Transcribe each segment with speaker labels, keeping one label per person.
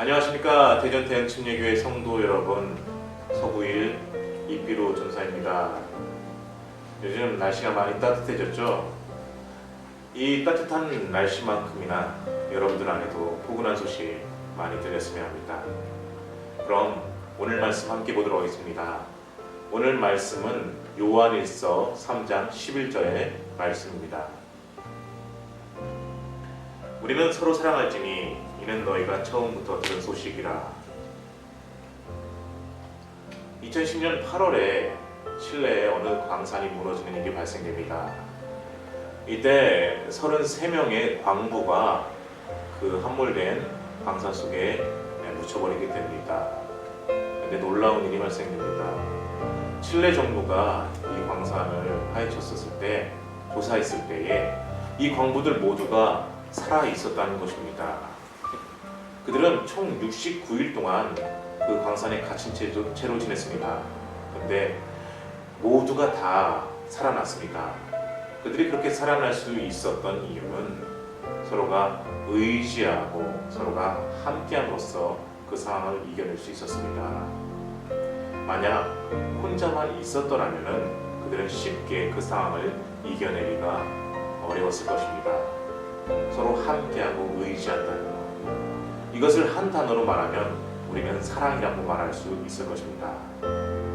Speaker 1: 안녕하십니까. 대전 대흥침례교회 성도 여러분, 서구일 이삐로 전사입니다. 요즘 날씨가 많이 따뜻해졌죠? 이 따뜻한 날씨만큼이나 여러분들 안에도 포근한 소식 많이 들렸으면 합니다. 그럼 오늘 말씀 함께 보도록 하겠습니다. 오늘 말씀은 요한일서 3장 11절의 말씀입니다. 우리는 서로 사랑할지니 이는 너희가 처음부터 들은 소식이라. 2010년 8월에 칠레의 어느 광산이 무너지는 일이 발생됩니다. 이때 33명의 광부가 그 함몰된 광산 속에 묻혀버리게 됩니다. 근데 놀라운 일이 발생됩니다. 칠레 정부가 이 광산을 파헤쳤었을 때, 조사했을 때에 이 광부들 모두가 살아 있었다는 것입니다. 그들은 총 69일 동안 그 광산에 갇힌 채로 지냈습니다. 그런데 모두가 다 살아났습니다. 그들이 그렇게 살아날 수 있었던 이유는 서로가 의지하고 서로가 함께함으로써 그 상황을 이겨낼 수 있었습니다. 만약 혼자만 있었더라면 그들은 쉽게 그 상황을 이겨내기가 어려웠을 것입니다. 서로 함께하고 의지한다는 것, 이것을 한 단어로 말하면 우리는 사랑이라고 말할 수 있을 것입니다.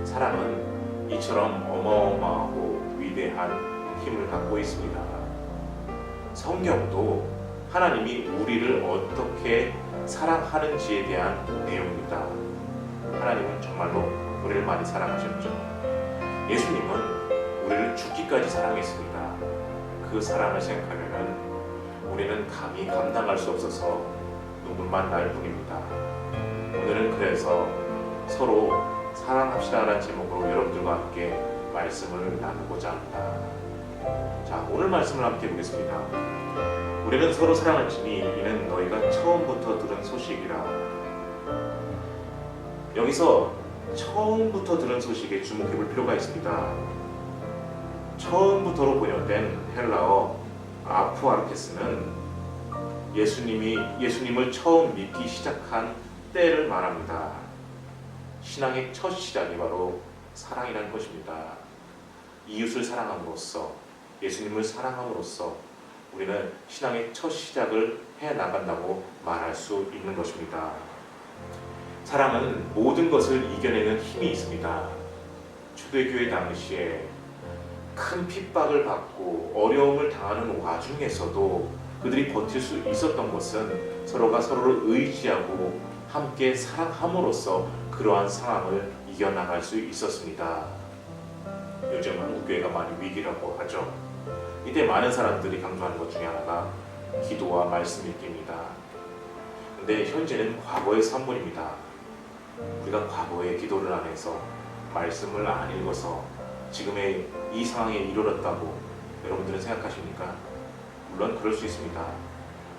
Speaker 1: 사랑은 이처럼 어마어마하고 위대한 힘을 갖고 있습니다. 성경도 하나님이 우리를 어떻게 사랑하는지에 대한 내용입니다. 하나님은 정말로 우리를 많이 사랑하셨죠. 예수님은 우리를 죽기까지 사랑했습니다. 그 사랑을 생각하면 우리는 감히 감당할 수 없어서 눈물만 날 뿐입니다. 오늘은 그래서 서로 사랑합시다라는 제목으로 여러분들과 함께 말씀을 나누고자 합니다. 자, 오늘 말씀을 함께 보겠습니다. 우리는 서로 사랑할지니 이는 너희가 처음부터 들은 소식이라. 여기서 처음부터 들은 소식에 주목해 볼 필요가 있습니다. 처음부터로 번역된 헬라어 아프아르케스는 예수님을 처음 믿기 시작한 때를 말합니다. 신앙의 첫 시작이 바로 사랑이라는 것입니다. 이웃을 사랑함으로써, 예수님을 사랑함으로써 우리는 신앙의 첫 시작을 해 나간다고 말할 수 있는 것입니다. 사랑은 모든 것을 이겨내는 힘이 있습니다. 초대교회 당시에 큰 핍박을 받고 어려움을 당하는 와중에서도 그들이 버틸 수 있었던 것은 서로가 서로를 의지하고 함께 사랑함으로써 그러한 상황을 이겨나갈 수 있었습니다. 요즘 한국교회가 많이 위기라고 하죠. 이때 많은 사람들이 강조하는 것 중에 하나가 기도와 말씀 읽기입니다. 근데 현재는 과거의 산물입니다. 우리가 과거의 기도를 안 해서, 말씀을 안 읽어서 지금의 이 상황에 이르렀다고 여러분들은 생각하십니까? 물론 그럴 수 있습니다.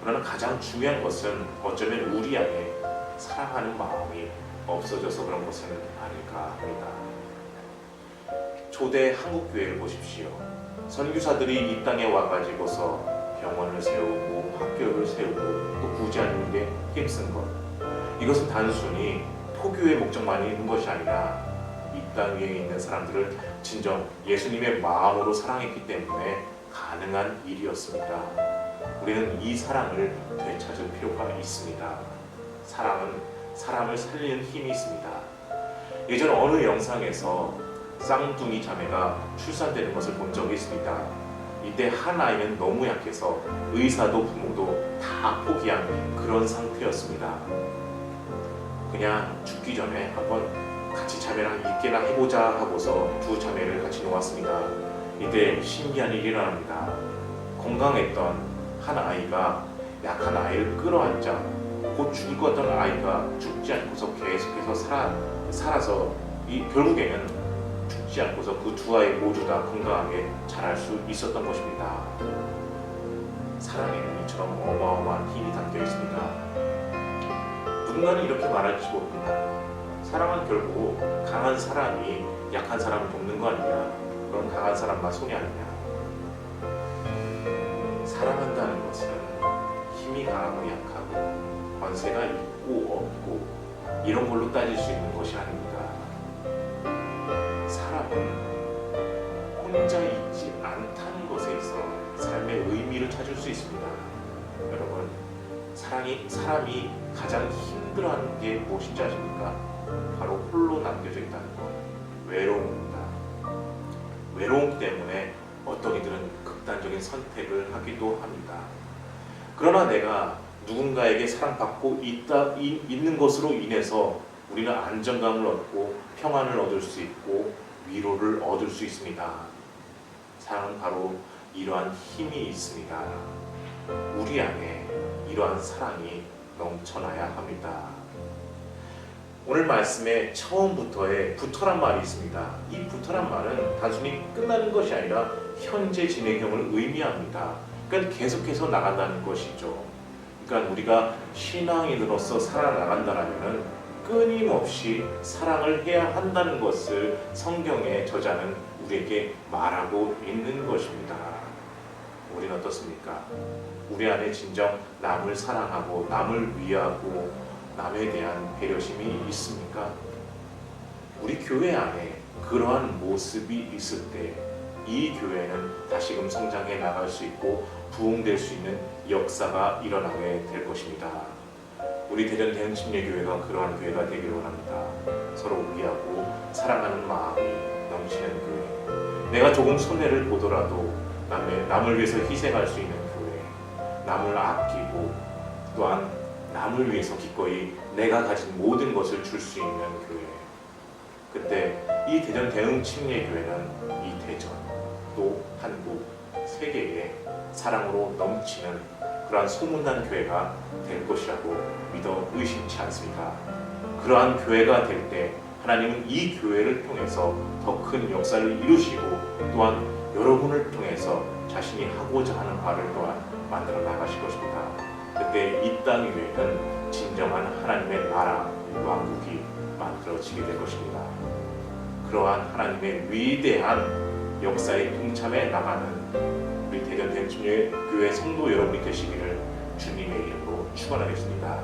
Speaker 1: 그러나 가장 중요한 것은 어쩌면 우리 안에 사랑하는 마음이 없어져서 그런 것은 아닐까 합니다. 초대 한국교회를 보십시오. 선교사들이 이 땅에 와가지고서 병원을 세우고 학교를 세우고 또 구제하는 데 힘쓴 것, 이것은 단순히 포교의 목적만이 있는 것이 아니라 이 땅 위에 있는 사람들을 진정 예수님의 마음으로 사랑했기 때문에 가능한 일이었습니다. 우리는 이 사랑을 되찾을 필요가 있습니다. 사랑은 사람을 살리는 힘이 있습니다. 예전 어느 영상에서 쌍둥이 자매가 출산되는 것을 본 적이 있습니다. 이때 한 아이는 너무 약해서 의사도 부모도 다 포기한 그런 상태였습니다. 그냥 죽기 전에 한번 같이 자매랑 있게나 해보자 하고서 두 자매를 같이 놓았습니다. 이때 신기한 일이 일어납니다. 건강했던 한 아이가 약한 아이를 끌어안자 곧 죽을 것 같던 아이가 죽지 않고서 계속해서 살아서 결국에는 죽지 않고서 그 두 아이 모두 다 건강하게 자랄 수 있었던 것입니다. 사랑에는 이처럼 어마어마한 힘이 담겨 있습니다. 누군가는 이렇게 말할지 모릅니다. 사랑은 결국 강한 사람이 약한 사람을 돕는 거 아니냐, 그럼 강한 사람만 손이 아니냐. 사랑한다는 것은 힘이 강하고 약하고 권세가 있고 없고 이런 걸로 따질 수 있는 것이 아닙니다. 사람은 혼자 있지 않다는 것에 있어 삶의 의미를 찾을 수 있습니다. 여러분, 사람이 가장 힘들어하는 게 무엇인지 아십니까? 바로 홀로 남겨져 있다는 것, 외로움입니다. 외로움 때문에 어떤 이들은 극단적인 선택을 하기도 합니다. 그러나 내가 누군가에게 사랑받고 있는 것으로 인해서 우리는 안정감을 얻고 평안을 얻을 수 있고 위로를 얻을 수 있습니다. 사랑은 바로 이러한 힘이 있습니다. 우리 안에 이러한 사랑이 넘쳐나야 합니다. 오늘 말씀의 처음부터에 부터란 말이 있습니다. 이 부터란 말은 단순히 끝나는 것이 아니라 현재 진행형을 의미합니다. 그러니까 계속해서 나간다는 것이죠. 그러니까 우리가 신앙인으로서 살아나간다면 끊임없이 사랑을 해야 한다는 것을 성경의 저자는 우리에게 말하고 있는 것입니다. 우리는 어떻습니까? 우리 안에 진정 남을 사랑하고 남을 위하고 남에 대한 배려심이 있습니까? 우리 교회 안에 그러한 모습이 있을 때 이 교회는 다시금 성장해 나갈 수 있고 부흥될 수 있는 역사가 일어나게 될 것입니다. 우리 대전 대흥침례교회가 그러한 교회가 되기를 원합니다. 서로 위하고 사랑하는 마음이 넘치는 교회, 내가 조금 손해를 보더라도 남을 위해서 희생할 수 있는 교회, 남을 아끼고 또한 남을 위해서 기꺼이 내가 가진 모든 것을 줄 수 있는 교회. 그때 이 대전 대흥침례교회는 이 대전 또 한국 세계에 사랑으로 넘치는 그러한 소문난 교회가 될 것이라고 믿어 의심치 않습니다. 그러한 교회가 될 때 하나님은 이 교회를 통해서 더 큰 역사를 이루시고 또한 여러분을 통해서 자신이 하고자 하는 바를 또한 만들어 나가실 것입니다. 그때 이 땅 위에는 진정한 하나님의 나라, 왕국이 만들어지게 될 것입니다. 그러한 하나님의 위대한 역사에 동참해 나가는 우리 대전 대흥침례교회 성도 여러분이 되시기를 주님의 이름으로 축원하겠습니다.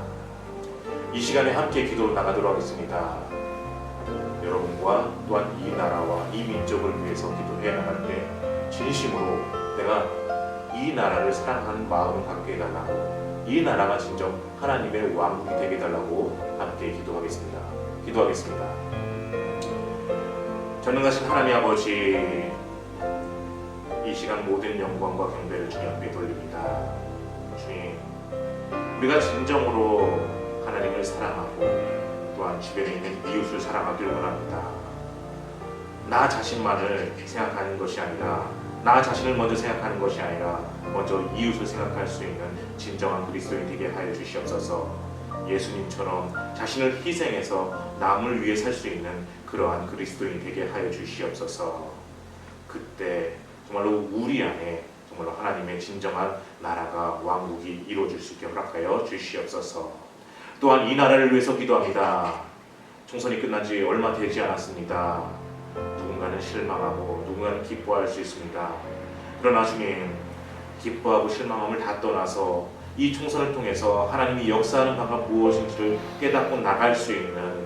Speaker 1: 이 시간에 함께 기도로 나가도록 하겠습니다. 여러분과 또한 이 나라와 이 민족을 위해서 기도해 나갈 때 진심으로 내가 이 나라를 사랑하는 마음을 갖게 해달라고, 이 나라가 진정 하나님의 왕국이 되게 해달라고 함께 기도하겠습니다. 전능하신 하나님 아버지, 이 시간 모든 영광과 경배를 주님 앞에 돌립니다. 주님, 우리가 진정으로 하나님을 사랑하고 또한 주변에 있는 이웃을 사랑하기를 원합니다. 나 자신만을 생각하는 것이 아니라, 나 자신을 먼저 생각하는 것이 아니라 먼저 이웃을 생각할 수 있는 진정한 그리스도인이 되게 하여 주시옵소서. 예수님처럼 자신을 희생해서 남을 위해 살 수 있는 그러한 그리스도인이 되게 하여 주시옵소서. 그때 정말로 우리 안에 정말로 하나님의 진정한 나라가 왕국이 이루어질 수 있게 허락하여 주시옵소서. 또한 이 나라를 위해서 기도합니다. 총선이 끝난 지 얼마 되지 않았습니다. 누군가는 실망하고 누군가는 기뻐할 수 있습니다. 그러나 주님, 기뻐하고 실망함을 다 떠나서 이 총선을 통해서 하나님이 역사하는 바가 무엇인지를 깨닫고 나갈 수 있는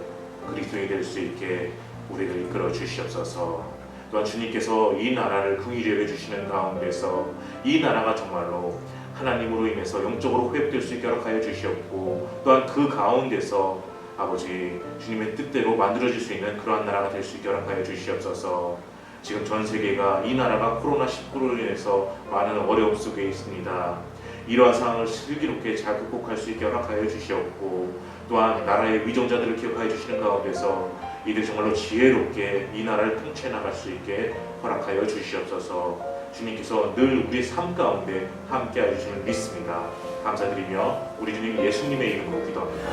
Speaker 1: 그리스도인이 될 수 있게 우리를 이끌어 주시옵소서. 또한 주님께서 이 나라를 긍휼히 여겨주시는 가운데서 이 나라가 정말로 하나님으로 인해서 영적으로 회복될 수 있게 허락하여 주시옵고, 또한 그 가운데서 아버지 주님의 뜻대로 만들어질 수 있는 그러한 나라가 될 수 있게 허락하여 주시옵소서. 지금 전 세계가 이 나라가 코로나19로 인해서 많은 어려움 속에 있습니다. 이러한 상황을 슬기롭게 잘 극복할 수 있게 허락하여 주시옵고, 또한 나라의 위정자들을 기억하여 주시는 가운데서 이들 정말로 지혜롭게 이 나라를 통치해 나갈 수 있게 허락하여 주시옵소서. 주님께서 늘 우리의 삶 가운데 함께하여 주심을 믿습니다. 감사드리며 우리 주님 예수님의 이름으로 기도합니다.